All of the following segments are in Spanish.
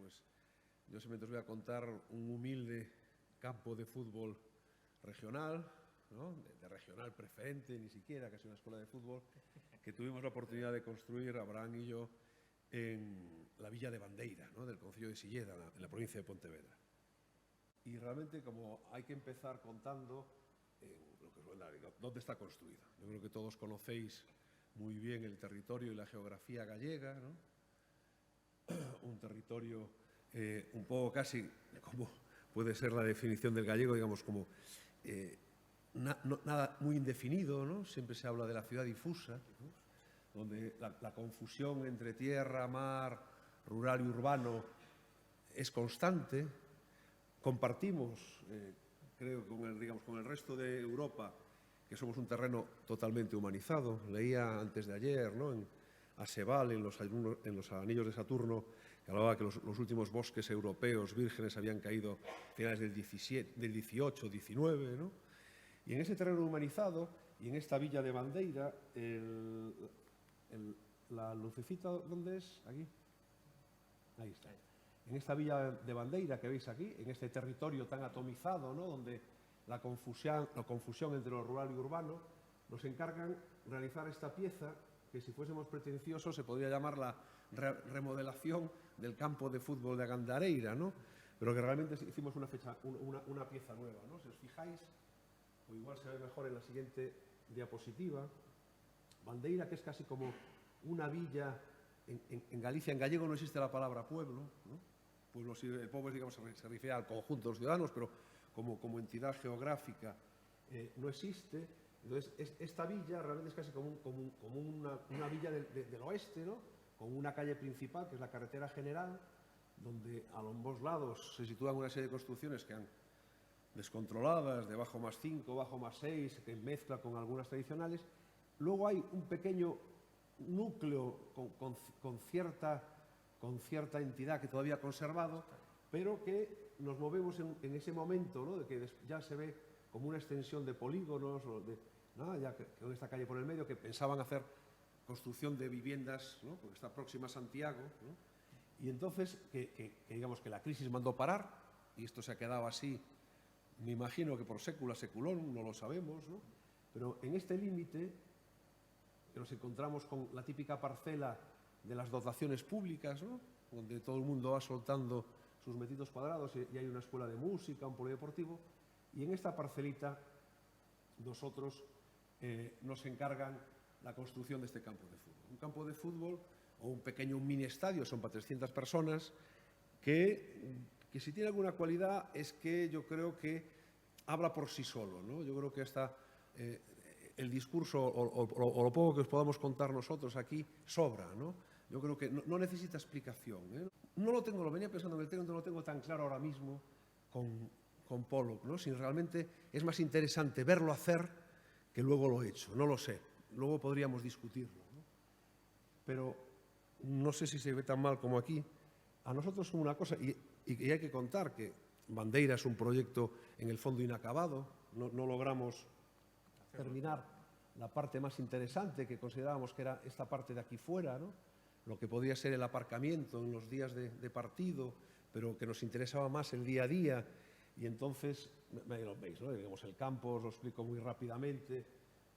Pues yo simplemente os voy a contar un humilde campo de fútbol regional, ¿no? de regional preferente, ni siquiera, casi una escuela de fútbol, que tuvimos la oportunidad de construir, Abraham y yo, en la villa de Bandeira, ¿no? del concello de Silleda, en la provincia de Pontevedra. Y realmente, como hay que empezar contando dónde está construida. Yo creo que todos conocéis muy bien el territorio y la geografía gallega, ¿no? Un territorio un poco casi como puede ser la definición del gallego, digamos, como nada muy indefinido, ¿no? Siempre se habla de la ciudad difusa, ¿no? Donde la confusión entre tierra, mar, rural y urbano es constante. Compartimos, creo, con el resto de Europa, que somos un terreno totalmente humanizado. Leía antes de ayer, ¿no? En Aseval, en los anillos de Saturno, que hablaba que los últimos bosques europeos vírgenes habían caído a finales del 18, 19, ¿no? Y en ese terreno humanizado, y en esta villa de Bandeira, la lucecita, ¿dónde es? Aquí. Ahí está. En esta villa de Bandeira que veis aquí, en este territorio tan atomizado, ¿no? Donde la confusión entre lo rural y urbano, nos encargan realizar esta pieza que, si fuésemos pretenciosos, se podría llamar la remodelación del campo de fútbol de Gandareira, ¿no? Pero que realmente hicimos una pieza nueva, ¿no? Si os fijáis, o igual se ve mejor en la siguiente diapositiva, Bandeira, que es casi como una villa. En Galicia, en gallego, no existe la palabra pueblo, ¿no? El pueblo, digamos, se refiere al conjunto de los ciudadanos, pero como entidad geográfica no existe. Entonces, esta villa realmente es casi como una villa del oeste, ¿no? Con una calle principal, que es la carretera general, donde a ambos lados se sitúan una serie de construcciones que han descontroladas, de bajo +5, bajo +6, que mezcla con algunas tradicionales. Luego hay un pequeño núcleo con cierta entidad que todavía ha conservado, pero que nos movemos en ese momento, ¿no? De que ya se ve como una extensión de polígonos, ¿no? Ya con esta calle por el medio, que pensaban hacer construcción de viviendas, ¿no? Porque está próxima a Santiago, ¿no? Y entonces, digamos que la crisis mandó parar, y esto se ha quedado así, me imagino que por sécula seculón, no lo sabemos, ¿no? Pero en este límite que nos encontramos con la típica parcela de las dotaciones públicas, ¿no? Donde todo el mundo va soltando sus metros cuadrados y hay una escuela de música, un polideportivo, y en esta parcelita nosotros nos encargan la construcción de este campo de fútbol. Un campo de fútbol o un pequeño mini estadio, son para 300 personas, que si tiene alguna cualidad es que yo creo que habla por sí solo, ¿no? Yo creo que hasta el discurso o lo poco que os podamos contar nosotros aquí sobra, ¿no? Yo creo que no necesita explicación, ¿eh? Lo venía pensando en el tema, no lo tengo tan claro ahora mismo con Pollock, ¿no? Si realmente es más interesante verlo hacer que luego lo hecho, no lo sé. Luego podríamos discutirlo, ¿no? Pero no sé si se ve tan mal como aquí. A nosotros una cosa, y hay que contar que Bandeira es un proyecto en el fondo inacabado, no logramos terminar la parte más interesante, que considerábamos que era esta parte de aquí fuera, ¿no? Lo que podía ser el aparcamiento en los días de partido, pero que nos interesaba más el día a día. Y entonces, ahí lo veis, ¿no? Digamos, el campo, os lo explico muy rápidamente,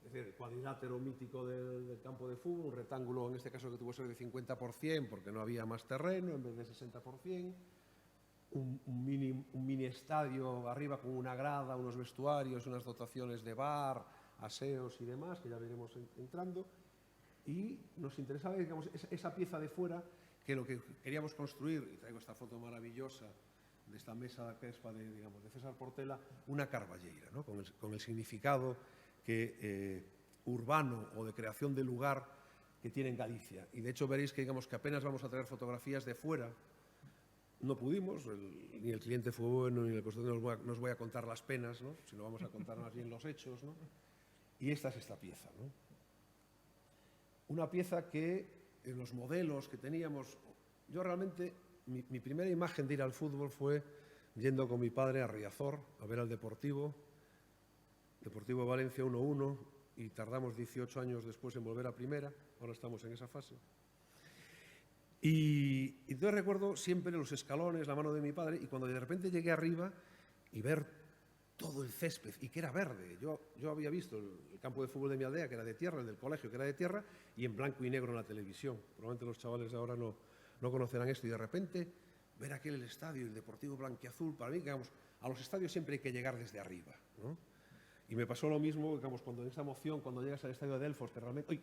es decir, el cuadrilátero mítico del campo de fútbol, un rectángulo, en este caso que tuvo que ser de 50%, porque no había más terreno, en vez de 60%, un mini estadio arriba con una grada, unos vestuarios, unas dotaciones de bar, aseos y demás, que ya veremos entrando, y nos interesaba, digamos, esa pieza de fuera, que lo que queríamos construir, y traigo esta foto maravillosa de esta mesa crespa de César Portela, una carballeira, ¿no? con el significado urbano o de creación de lugar que tiene en Galicia. Y de hecho veréis que, digamos, que apenas vamos a traer fotografías de fuera. No pudimos, ni el cliente fue bueno, ni el constructor nos voy a contar las penas, ¿no? Sino vamos a contar más bien los hechos, ¿no? Y esta es esta pieza, ¿no? Una pieza que en los modelos que teníamos, yo realmente, mi primera imagen de ir al fútbol fue yendo con mi padre a Riazor a ver al Deportivo Valencia 1-1, y tardamos 18 años después en volver a primera, ahora estamos en esa fase. Y entonces recuerdo siempre los escalones, la mano de mi padre, y cuando de repente llegué arriba y ver todo el césped, y que era verde. Yo había visto el campo de fútbol de mi aldea, que era de tierra, el del colegio, que era de tierra, y en blanco y negro en la televisión. Probablemente los chavales de ahora no conocerán esto. Y de repente ver aquel estadio, el Deportivo Blanquiazul, para mí, digamos, a los estadios siempre hay que llegar desde arriba, ¿no? Y me pasó lo mismo, digamos, cuando en esa emoción, cuando llegas al estadio de Delfos, que realmente... ¡Uy!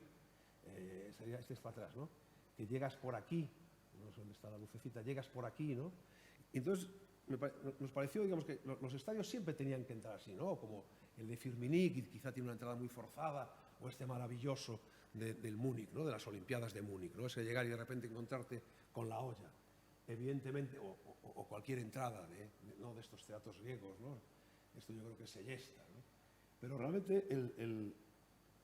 Este es para atrás, ¿no? Que llegas por aquí, no sé dónde está la lucecita, llegas por aquí, ¿no? Y entonces nos pareció, digamos, que los estadios siempre tenían que entrar así, ¿no? Como el de Firmenich, que quizá tiene una entrada muy forzada, o este maravilloso del Múnich, ¿no? De las Olimpiadas de Múnich, ¿no? Ese llegar y de repente encontrarte con la olla, evidentemente, o cualquier entrada ¿no? de estos teatros griegos, ¿no? Esto yo creo que es Seyesta, ¿no? Pero realmente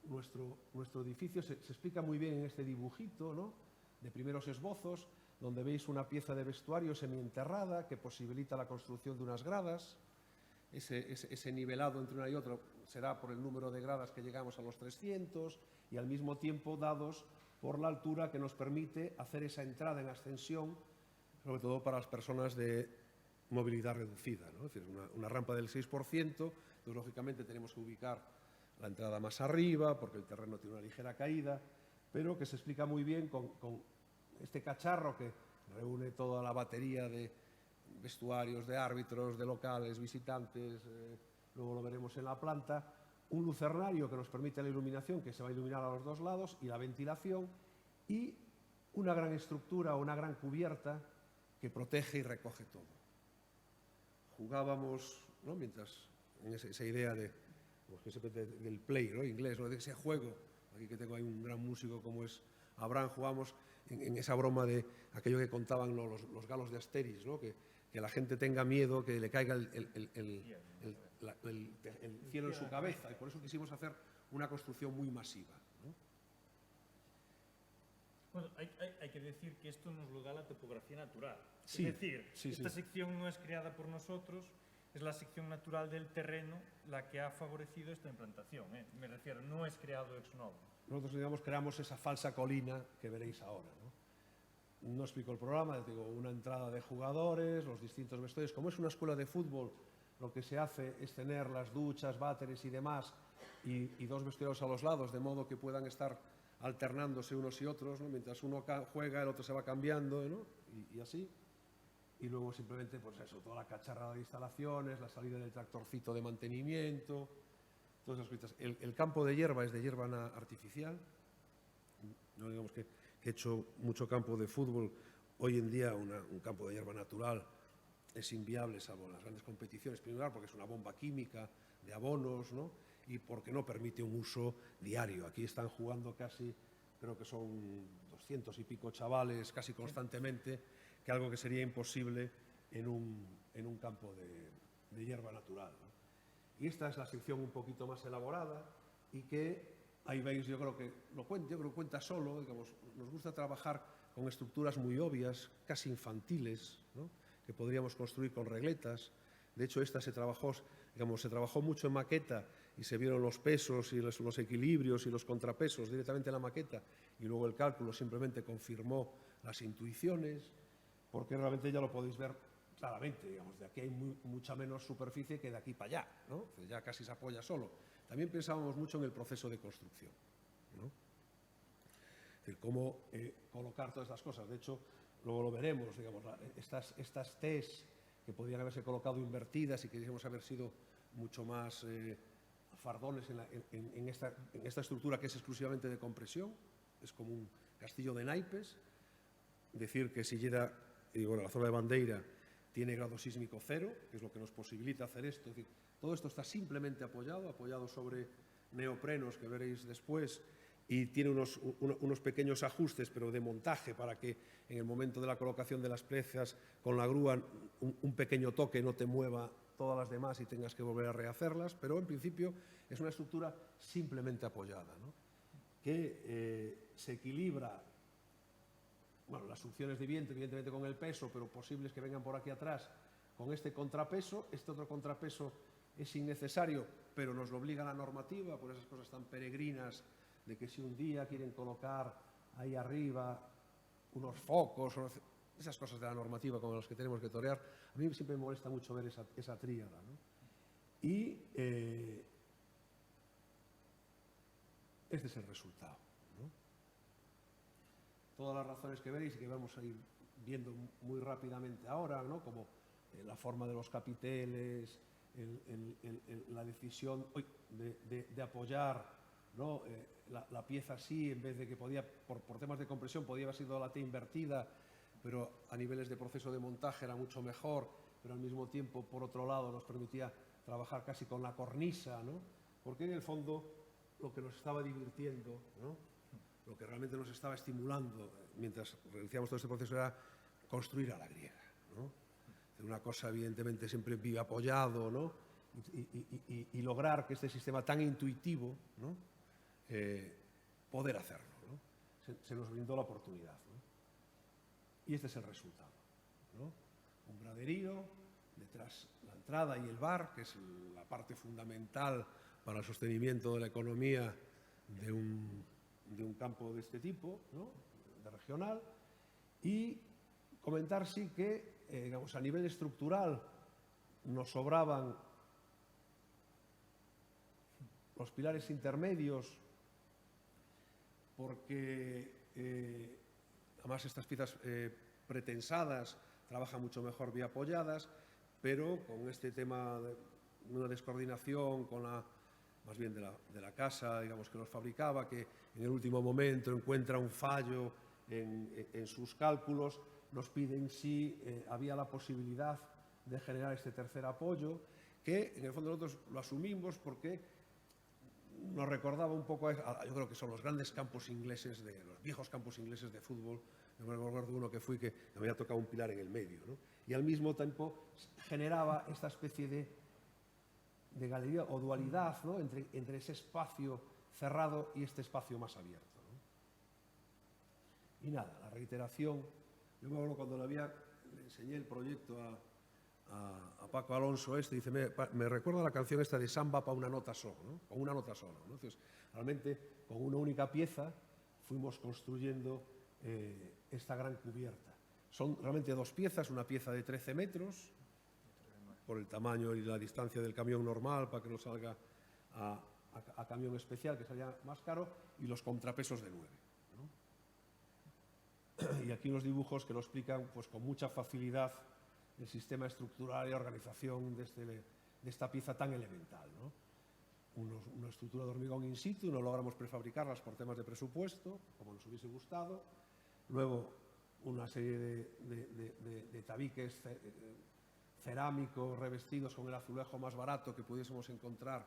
nuestro edificio se explica muy bien en este dibujito, ¿no? De primeros esbozos, donde veis una pieza de vestuario semienterrada que posibilita la construcción de unas gradas. Ese nivelado entre una y otra será por el número de gradas que llegamos a los 300 y al mismo tiempo dados por la altura que nos permite hacer esa entrada en ascensión, sobre todo para las personas de movilidad reducida, ¿no? Es decir, una rampa del 6%, entonces lógicamente tenemos que ubicar la entrada más arriba porque el terreno tiene una ligera caída, pero que se explica muy bien con este cacharro que reúne toda la batería de vestuarios, de árbitros, de locales, visitantes, luego lo veremos en la planta, un lucernario que nos permite la iluminación, que se va a iluminar a los dos lados, y la ventilación, y una gran estructura o una gran cubierta que protege y recoge todo. Jugábamos, ¿no? Mientras, en esa idea del play, ¿no? Inglés, ¿no? De ese juego, aquí que tengo ahí un gran músico como es Abraham, jugamos en esa broma de aquello que contaban los galos de Asterix, ¿no? Que la gente tenga miedo, que le caiga el cielo en su cabeza, y por eso quisimos hacer una construcción muy masiva, ¿no? Bueno, hay que decir que esto nos lo da la topografía natural. Sí, es decir, sí, esta sí. sección no es creada por nosotros, es la sección natural del terreno la que ha favorecido esta implantación, ¿eh? Me refiero, no es creado ex novo. Nosotros, digamos, creamos esa falsa colina que veréis ahora, ¿no? No explico el programa, digo, una entrada de jugadores, los distintos vestuarios. Como es una escuela de fútbol, lo que se hace es tener las duchas, váteres y demás, y dos vestuarios a los lados, de modo que puedan estar alternándose unos y otros, ¿no? Mientras uno juega, el otro se va cambiando, ¿no? Y así. Y luego simplemente, pues eso, toda la cacharrada de instalaciones, la salida del tractorcito de mantenimiento, todas esas cosas. El campo de hierba es de hierba artificial. No digamos que he hecho mucho campo de fútbol. Hoy en día un campo de hierba natural es inviable, salvo en las grandes competiciones, primero porque es una bomba química de abonos, ¿no? Y porque no permite un uso diario. Aquí están jugando casi, creo que son 200 y pico chavales casi constantemente, que algo que sería imposible en un campo de hierba natural, ¿no? Y esta es la sección un poquito más elaborada y que ahí veis, yo creo que cuenta solo, digamos, nos gusta trabajar con estructuras muy obvias, casi infantiles, ¿no? Que podríamos construir con regletas. De hecho, esta se trabajó mucho en maqueta y se vieron los pesos y los equilibrios y los contrapesos directamente en la maqueta, y luego el cálculo simplemente confirmó las intuiciones, porque realmente ya lo podéis ver claramente, digamos, de aquí hay mucha menos superficie que de aquí para allá, ¿no? Ya casi se apoya solo. También pensábamos mucho en el proceso de construcción, ¿no? Es decir, cómo colocar todas estas cosas. De hecho, luego lo veremos, digamos, estas T's que podrían haberse colocado invertidas y que queríamos haber sido mucho más fardones en esta estructura que es exclusivamente de compresión, es como un castillo de naipes. Decir que Silleda, y bueno, la zona de Bandeira tiene grado sísmico 0, que es lo que nos posibilita hacer esto. Es decir, todo esto está simplemente apoyado sobre neoprenos que veréis después, y tiene unos pequeños ajustes, pero de montaje, para que en el momento de la colocación de las piezas con la grúa un pequeño toque no te mueva todas las demás y tengas que volver a rehacerlas, pero en principio es una estructura simplemente apoyada, ¿no? Que se equilibra, bueno, las succiones de viento, evidentemente con el peso, pero posibles que vengan por aquí atrás con este contrapeso. Este otro contrapeso es innecesario, pero nos lo obliga la normativa, por esas cosas tan peregrinas de que si un día quieren colocar ahí arriba unos focos, esas cosas de la normativa con las que tenemos que torear. A mí siempre me molesta mucho ver esa tríada, ¿no? Y este es el resultado, ¿no? Todas las razones que veréis y que vamos a ir viendo muy rápidamente ahora, ¿no? Como la forma de los capiteles, la decisión de apoyar, ¿no? La pieza así, en vez de que podía, por temas de compresión, podía haber sido la T invertida, pero a niveles de proceso de montaje era mucho mejor, pero al mismo tiempo, por otro lado, nos permitía trabajar casi con la cornisa, ¿no? Porque en el fondo lo que nos estaba divirtiendo, ¿no? Lo que realmente nos estaba estimulando mientras realizamos todo este proceso era construir a la griega, ¿no? Una cosa evidentemente siempre bien apoyado, ¿no? Y lograr que este sistema tan intuitivo, ¿no? Poder hacerlo, ¿no? Se nos brindó la oportunidad, ¿no? Y este es el resultado, ¿no? Un graderío, detrás la entrada y el bar, que es la parte fundamental para el sostenimiento de la economía de un campo de este tipo, ¿no? De regional. Y comentar sí que, digamos, a nivel estructural nos sobraban los pilares intermedios porque además estas piezas pretensadas trabajan mucho mejor bien apoyadas, pero con este tema de una descoordinación con más bien de la casa, digamos, que los fabricaba, que en el último momento encuentra un fallo en sus cálculos, nos piden si había la posibilidad de generar este tercer apoyo, que en el fondo nosotros lo asumimos porque nos recordaba un poco, yo creo que son los grandes campos ingleses, los viejos campos ingleses de fútbol. Me recuerdo uno que fui que me había tocado un pilar en el medio, ¿no? Y al mismo tiempo generaba esta especie de galería o dualidad, ¿no? entre ese espacio cerrado y este espacio más abierto, ¿no? Y nada, la reiteración. Yo me acuerdo cuando le enseñé el proyecto a Paco Alonso dice, me recuerda la canción esta de Samba para una nota solo, ¿no? Con una nota sola, ¿no? Entonces, realmente, con una única pieza fuimos construyendo esta gran cubierta. Son realmente dos piezas, una pieza de 13 metros, por el tamaño y la distancia del camión normal, para que no salga a camión especial, que salía más caro, y los contrapesos de 9. ¿No? Y aquí unos dibujos que lo explican pues, con mucha facilidad el sistema estructural y organización de esta pieza tan elemental, ¿no? Una estructura de hormigón in situ, no logramos prefabricarlas por temas de presupuesto, como nos hubiese gustado. Luego, una serie de tabiques cerámicos revestidos con el azulejo más barato que pudiésemos encontrar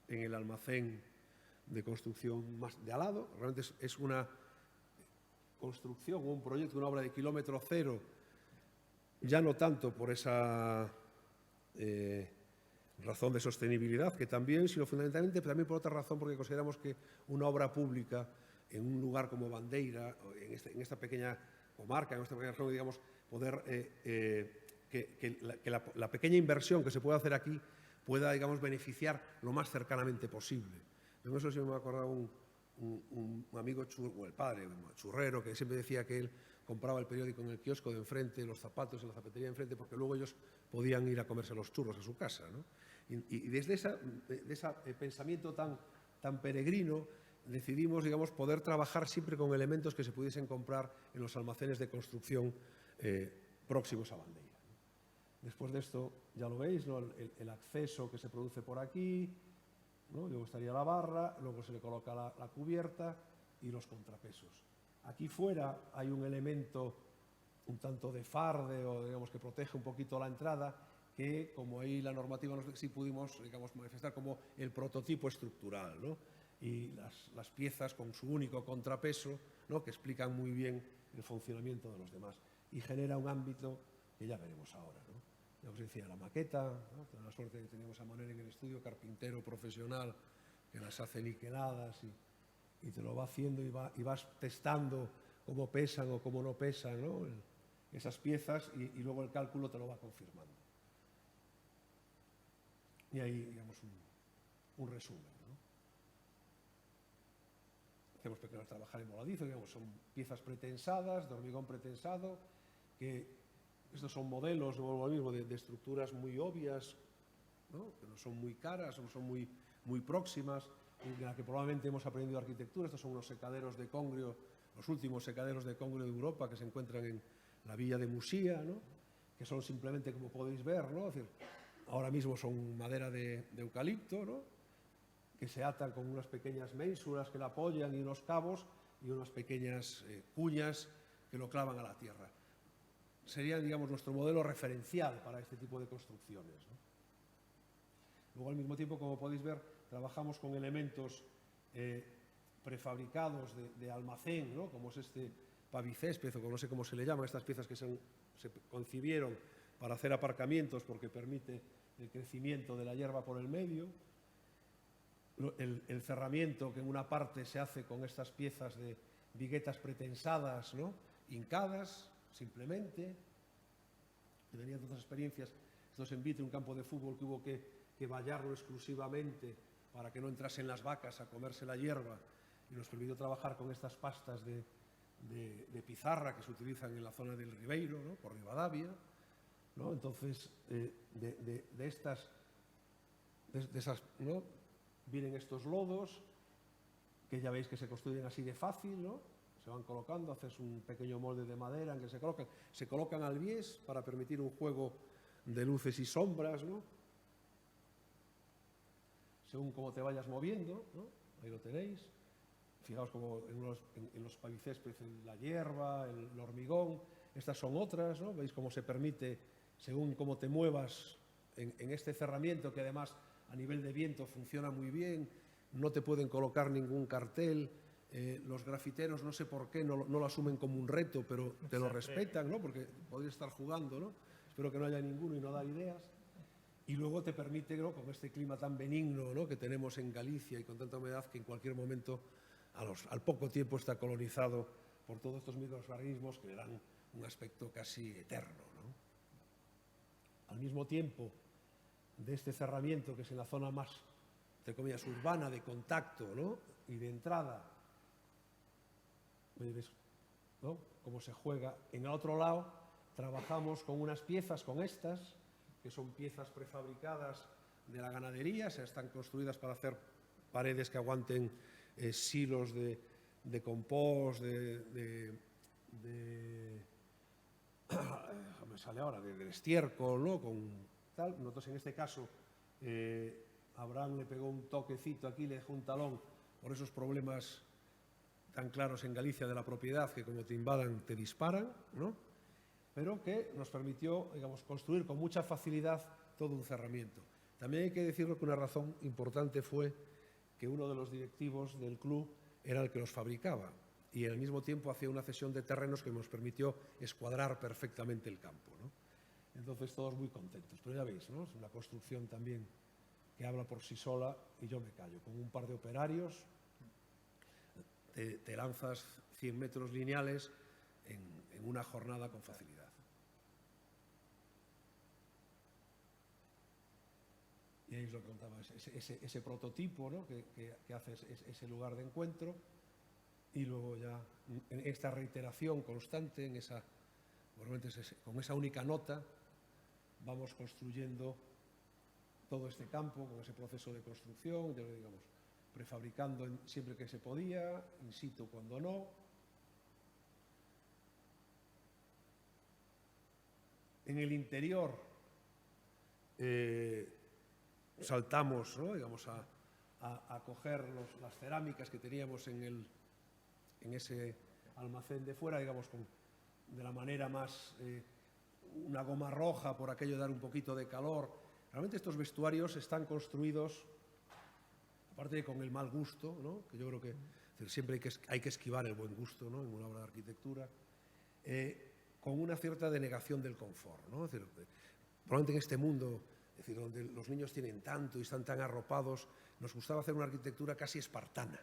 en el almacén de construcción más de al lado. Realmente es una construcción o un proyecto, una obra de kilómetro cero, ya no tanto por esa razón de sostenibilidad, que también, sino fundamentalmente también por otra razón, porque consideramos que una obra pública en un lugar como Bandeira, en esta pequeña comarca, en esta pequeña región, digamos, poder que la pequeña inversión que se puede hacer aquí pueda, digamos, beneficiar lo más cercanamente posible. Por eso siempre me acordaba un amigo, el padre, un churrero, que siempre decía que él compraba el periódico en el kiosco de enfrente, los zapatos en la zapatería de enfrente, porque luego ellos podían ir a comerse los churros a su casa, ¿no? Y desde ese pensamiento tan peregrino decidimos, digamos, poder trabajar siempre con elementos que se pudiesen comprar en los almacenes de construcción próximos a Bandeira. Después de esto, ya lo veis, ¿no? El acceso que se produce por aquí, ¿no? Luego estaría la barra, luego se le coloca la cubierta y los contrapesos. Aquí fuera hay un elemento un tanto de farde o digamos que protege un poquito la entrada, que como ahí la normativa sí pudimos, digamos, manifestar como el prototipo estructural, ¿no? Y las piezas con su único contrapeso, ¿no? Que explican muy bien el funcionamiento de los demás y genera un ámbito que ya veremos ahora, ¿no? Ya os decía, la maqueta, ¿no? La suerte que teníamos a Manuel en el estudio, carpintero profesional, que las hace niqueladas y te lo va haciendo y vas testando cómo pesan o cómo no pesan, ¿no? Esas piezas y luego el cálculo te lo va confirmando. Y ahí, digamos, un resumen, ¿no? hacemos trabajar en voladizo, digamos, son piezas pretensadas, de hormigón pretensado, que estos son modelos, no lo mismo, de estructuras muy obvias, ¿no? Que no son muy caras, no son muy próximas, en la que probablemente hemos aprendido arquitectura. Estos son unos secaderos de congrio, los últimos secaderos de congrio de Europa, que se encuentran en la villa de Musía, ¿no? Que son simplemente, como podéis ver, ¿no? Es decir, ahora mismo son madera de eucalipto, ¿no? Que se atan con unas pequeñas ménsulas que la apoyan y unos cabos y unas pequeñas cuñas que lo clavan a la tierra. Sería, digamos, nuestro modelo referencial para este tipo de construcciones, ¿no? Luego, al mismo tiempo, como podéis ver, trabajamos con elementos prefabricados de almacén, ¿no? Como es este pavicésped, o no sé cómo se le llama, estas piezas que se concibieron para hacer aparcamientos porque permite el crecimiento de la hierba por el medio. El cerramiento, que en una parte se hace con estas piezas de viguetas pretensadas, ¿no? Hincadas, simplemente. Que venían de otras experiencias. Esto es en Vitre, un campo de fútbol que hubo que vallarlo exclusivamente para que no entrasen las vacas a comerse la hierba, y nos permitió trabajar con estas pastas de pizarra que se utilizan en la zona del Ribeiro, ¿no? Por Rivadavia, ¿no? Entonces, de esas, ¿no? Vienen estos lodos, que ya veis que se construyen así de fácil, ¿no? Se van colocando, haces un pequeño molde de madera en que se colocan al bies para permitir un juego de luces y sombras, ¿no? Según cómo te vayas moviendo, ¿no? Ahí lo tenéis. Fijaos como en los pavicésped, la hierba, el hormigón. Estas son otras, ¿no? Veis cómo se permite, según cómo te muevas en este cerramiento, que además a nivel de viento funciona muy bien, no te pueden colocar ningún cartel. Los grafiteros, no sé por qué, no lo asumen como un reto, pero te lo respetan, ¿no? Porque podrías estar jugando, ¿no? Espero que no haya ninguno y no dar ideas. Y luego te permite, ¿no? Con este clima tan benigno, ¿no? Que tenemos en Galicia y con tanta humedad, que en cualquier momento, al poco tiempo, está colonizado por todos estos microorganismos que le dan un aspecto casi eterno, ¿no? Al mismo tiempo de este cerramiento, que es en la zona más, entre comillas, urbana, de contacto, ¿no? Y de entrada, ¿ves, no? Cómo se juega. En el otro lado trabajamos con unas piezas, con estas, que son piezas prefabricadas de la ganadería, están construidas para hacer paredes que aguanten silos de compost, me sale ahora, de estiércol, ¿no? Con tal. Nosotros en este caso, Abraham le pegó un toquecito aquí, le dejó un talón por esos problemas tan claros en Galicia de la propiedad, que como te invadan te disparan, ¿no? Pero que nos permitió, digamos, construir con mucha facilidad todo un cerramiento. También hay que decirlo que una razón importante fue que uno de los directivos del club era el que los fabricaba, y al mismo tiempo hacía una cesión de terrenos que nos permitió escuadrar perfectamente el campo, ¿no? Entonces todos muy contentos. Pero ya veis, ¿no? Es una construcción también que habla por sí sola, y yo me callo. Con un par de operarios te lanzas 100 metros lineales en una jornada con facilidad. Y ahí os lo contaba, ese prototipo, ¿no? que hace ese lugar de encuentro, y luego ya en esta reiteración constante, con esa única nota, vamos construyendo todo este campo con ese proceso de construcción, ya lo digamos, prefabricando siempre que se podía, in situ cuando no. En el interior saltamos, ¿no? Digamos, a coger las cerámicas que teníamos en ese almacén de fuera, digamos, de la manera más, una goma roja por aquello de dar un poquito de calor. Realmente estos vestuarios están construidos, aparte de con el mal gusto, ¿no? Que yo creo que siempre hay que esquivar el buen gusto, ¿no? En una obra de arquitectura, con una cierta denegación del confort, ¿no? Es decir, probablemente en este mundo, es decir, donde los niños tienen tanto y están tan arropados, nos gustaba hacer una arquitectura casi espartana,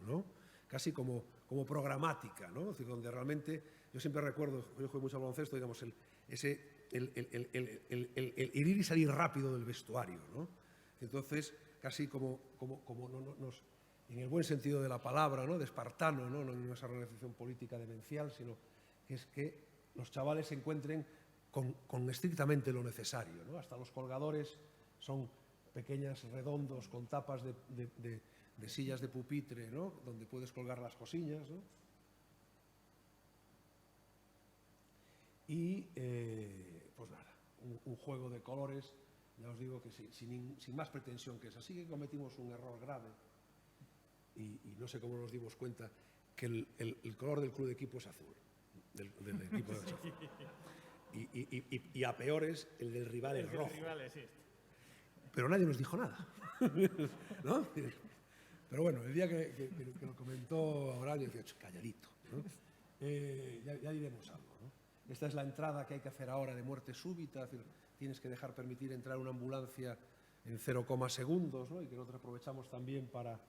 ¿no? Casi como programática, ¿no? Es decir, donde realmente, yo siempre recuerdo, yo jugué mucho al baloncesto, digamos, el ir y salir rápido del vestuario, ¿no? Entonces, casi como en el buen sentido de la palabra, ¿no? De espartano, ¿no? No en esa organización política demencial, sino que es que los chavales se encuentren con estrictamente lo necesario, ¿no? Hasta los colgadores son pequeñas redondos con tapas de sillas de pupitre, ¿no? Donde puedes colgar las cosillas, ¿no? Y, pues nada, un juego de colores, ya os digo que sin más pretensión que esa. Así que cometimos un error grave y no sé cómo nos dimos cuenta que el color del club de equipo es azul, del equipo de azul. Y a peores, el del rival es rojo. Pero nadie nos dijo nada, ¿no? Pero bueno, el día que lo comentó Aurelio, decía, calladito, ¿no? Ya diremos algo, ¿no? Esta es la entrada que hay que hacer ahora de muerte súbita, es decir, tienes que dejar permitir entrar una ambulancia en 0, segundos, ¿no? Y que nosotros aprovechamos también para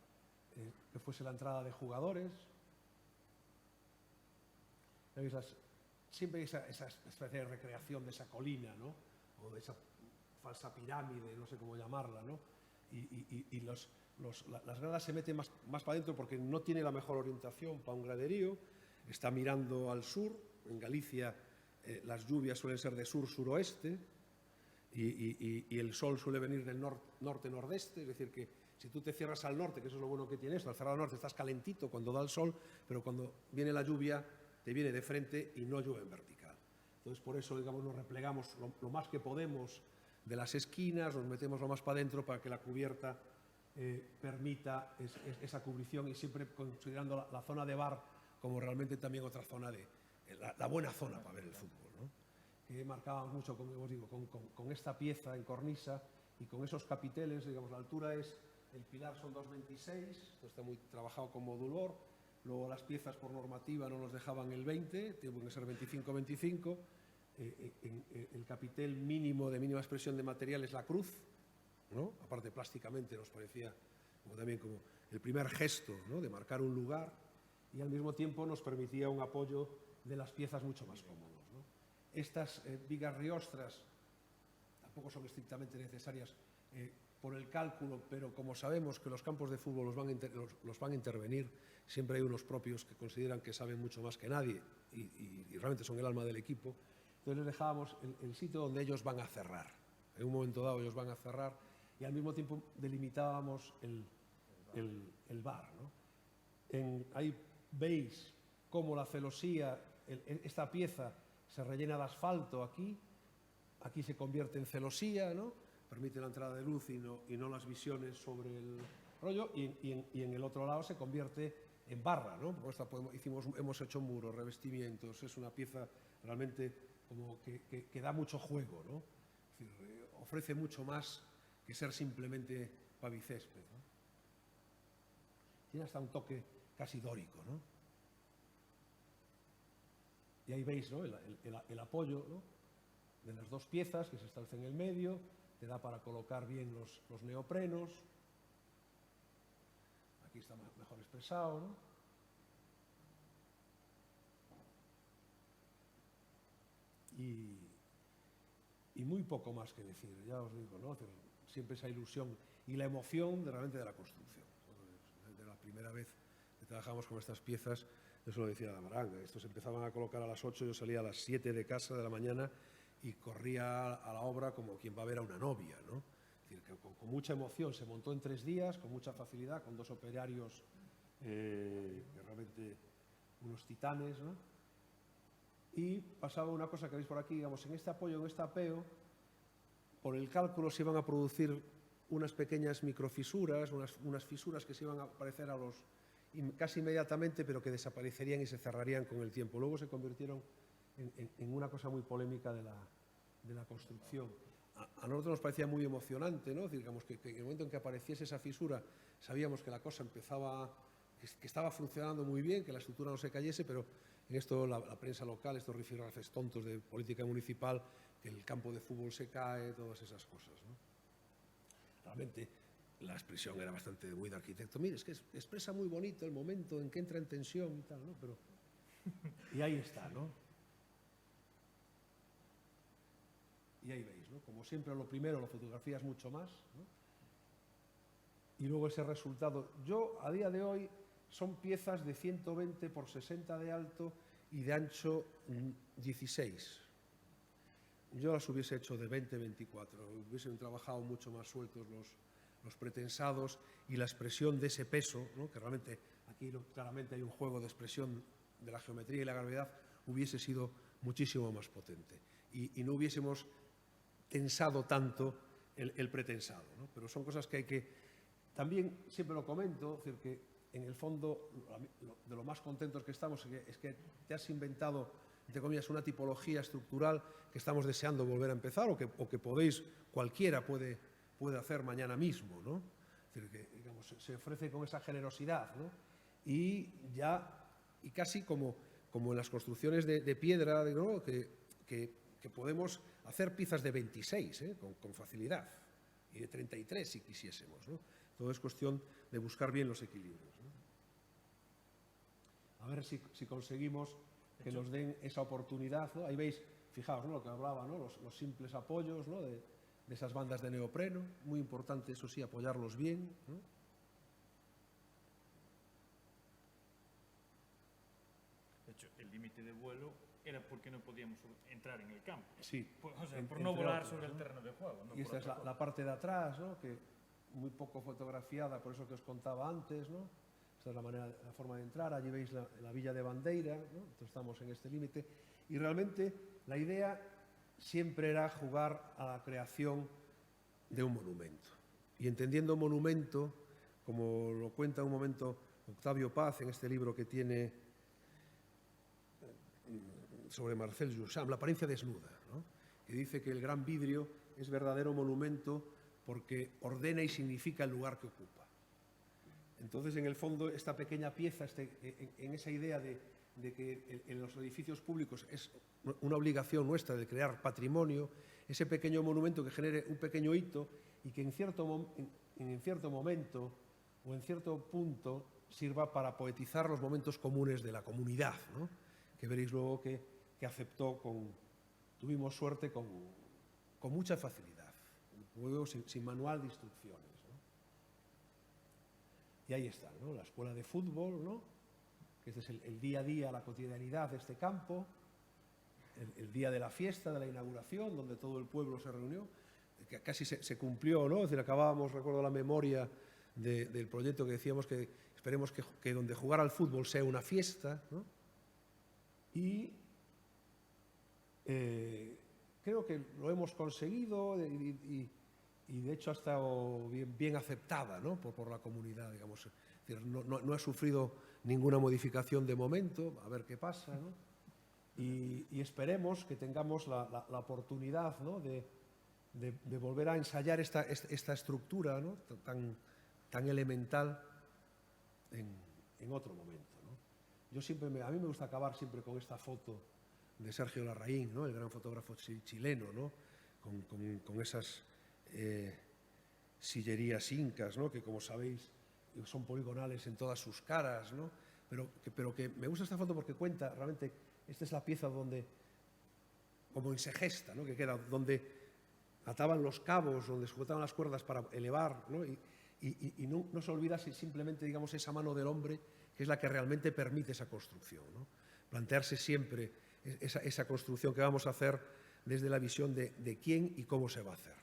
que fuese la entrada de jugadores. Siempre hay esa especie de recreación de esa colina, ¿no? O de esa falsa pirámide, no sé cómo llamarla, ¿no? Y las gradas se meten más para adentro porque no tiene la mejor orientación para un graderío, está mirando al sur. En Galicia las lluvias suelen ser de sur-suroeste y el sol suele venir del norte-nordeste, es decir, que si tú te cierras al norte, que eso es lo bueno que tiene esto, al cerrar al norte estás calentito cuando da el sol, pero cuando viene la lluvia te viene de frente y no llueve en vertical. Entonces, por eso, digamos, nos replegamos lo más que podemos de las esquinas, nos metemos lo más para adentro para que la cubierta permita esa cubrición y siempre considerando la zona de bar como realmente también otra zona la buena zona para ver el fútbol, ¿no? Que marcábamos mucho, como os digo, con esta pieza en cornisa y con esos capiteles, digamos, la altura el pilar son 2,26, esto está muy trabajado con modulor, luego las piezas por normativa no nos dejaban el 20, tienen que ser 25-25, el capitel mínimo de mínima expresión de material es la cruz, ¿no? Aparte plásticamente nos parecía también como el primer gesto, ¿no? De marcar un lugar y al mismo tiempo nos permitía un apoyo de las piezas mucho más cómodos, ¿no? Estas vigas riostras tampoco son estrictamente necesarias por el cálculo, pero como sabemos que los campos de fútbol los van a intervenir, siempre hay unos propios que consideran que saben mucho más que nadie y realmente son el alma del equipo. Entonces les dejábamos el sitio donde ellos van a cerrar. En un momento dado ellos van a cerrar y al mismo tiempo delimitábamos el bar, ¿no? Ahí veis cómo la celosía, esta pieza se rellena de asfalto aquí se convierte en celosía, ¿no? Permite la entrada de luz y no las visiones sobre el rollo y en el otro lado se convierte en barra, ¿no? Hemos hecho muros, revestimientos, es una pieza realmente como que da mucho juego, ¿no? Es decir, ofrece mucho más que ser simplemente pavicésped, ¿no? Tiene hasta un toque casi dórico, ¿no? Y ahí veis, ¿no? el apoyo, ¿no? De las dos piezas que se establecen en el medio, te da para colocar bien los neoprenos. Aquí está mejor expresado, ¿no? Y muy poco más que decir, ya os digo, ¿no? Siempre esa ilusión y la emoción realmente de la construcción. De la primera vez que trabajamos con estas piezas, eso lo decía Damarán, estos empezaban a colocar a las 8, yo salía a las 7 de casa de la mañana y corría a la obra como quien va a ver a una novia, ¿no? Es decir, que con mucha emoción, se montó en 3 días, con mucha facilidad, con 2 operarios que realmente unos titanes, ¿no? Y pasaba una cosa que veis por aquí, digamos, en este apoyo, en este apeo, por el cálculo se iban a producir unas pequeñas microfisuras, unas fisuras que se iban a aparecer casi inmediatamente, pero que desaparecerían y se cerrarían con el tiempo. Luego se convirtieron en una cosa muy polémica de la construcción. A nosotros nos parecía muy emocionante, ¿no? Digamos que en el momento en que apareciese esa fisura, sabíamos que la cosa empezaba, que estaba funcionando muy bien, que la estructura no se cayese, pero en esto la prensa local, estos rifirrafes tontos de política municipal, que el campo de fútbol se cae, todas esas cosas, ¿no? Realmente la expresión era bastante muy de arquitecto. Mire, es que expresa muy bonito el momento en que entra en tensión y tal, ¿no? Pero y ahí está, ¿no? Y ahí veis, ¿no? Como siempre, lo primero, la fotografía es mucho más, ¿no? y luego ese resultado. Yo, a día de hoy, son piezas de 120 por 60 de alto y de ancho 16. Yo las hubiese hecho de 20-24, hubiesen trabajado mucho más sueltos los pretensados y la expresión de ese peso, ¿no? Que realmente aquí claramente hay un juego de expresión de la geometría y la gravedad, hubiese sido muchísimo más potente y no hubiésemos tensado tanto el pretensado, ¿no? Pero son cosas que hay que... También siempre lo comento, es decir, que en el fondo de lo más contentos que estamos es que te has inventado, entre comillas, una tipología estructural que estamos deseando volver a empezar o que podéis, cualquiera puede hacer mañana mismo, ¿no? Es decir, que digamos, se ofrece con esa generosidad, ¿no? Y casi como en las construcciones de piedra, ¿no? que podemos hacer piezas de 26 con facilidad y de 33 si quisiésemos, ¿no? Todo es cuestión de buscar bien los equilibrios, ¿no? A ver si conseguimos que nos den esa oportunidad, ¿no? Ahí veis, fijaos, ¿no? Lo que hablaba, ¿no? Los simples apoyos, ¿no? de esas bandas de neopreno, muy importante, eso sí, apoyarlos bien, ¿no? De hecho, el límite de vuelo era porque no podíamos entrar en el campo. Sí. O sea, por no volar sobre el terreno de juego. Y esta es la parte de atrás, ¿no? Que muy poco fotografiada, por eso que os contaba antes, ¿no? Esta es la forma de entrar. Allí veis la villa de Bandeira, ¿no? Entonces estamos en este límite. Y realmente la idea siempre era jugar a la creación de un monumento. Y entendiendo monumento, como lo cuenta un momento Octavio Paz en este libro que tiene sobre Marcel Duchamp, La apariencia desnuda, ¿no? Que dice que el gran vidrio es verdadero monumento porque ordena y significa el lugar que ocupa. Entonces, en el fondo, esta pequeña pieza, en esa idea de que en los edificios públicos es una obligación nuestra de crear patrimonio, ese pequeño monumento que genere un pequeño hito y que en cierto momento o en cierto punto sirva para poetizar los momentos comunes de la comunidad, ¿no? Que veréis luego que aceptó tuvimos suerte con mucha facilidad, luego sin manual de instrucciones, ¿no? Y ahí está, ¿no? La escuela de fútbol, ¿no? Que este es el día a día, la cotidianidad de este campo, el día de la fiesta, de la inauguración, donde todo el pueblo se reunió, que casi se cumplió, ¿no? Es decir, acabábamos, recuerdo la memoria del proyecto que decíamos que esperemos que donde jugar al fútbol sea una fiesta, ¿no? Y creo que lo hemos conseguido y de hecho ha estado bien aceptada, ¿no? por la comunidad, digamos. Es decir, no ha sufrido ninguna modificación de momento, a ver qué pasa, ¿no? Y esperemos que tengamos la oportunidad, ¿no? de volver a ensayar esta estructura, ¿no? tan elemental en otro momento, ¿no? A mí me gusta acabar siempre con esta foto de Sergio Larraín, ¿no? El gran fotógrafo chileno, ¿no? Con esas sillerías incas, ¿no? Que, como sabéis, son poligonales en todas sus caras, ¿no? Pero que me gusta esta foto porque cuenta, realmente, esta es la pieza donde, como en Segesta, ¿no? Que queda donde ataban los cabos, donde sujetaban las cuerdas para elevar, ¿no? Y no se olvida simplemente, digamos, esa mano del hombre que es la que realmente permite esa construcción, ¿no? Plantearse siempre esa construcción que vamos a hacer desde la visión de quién y cómo se va a hacer.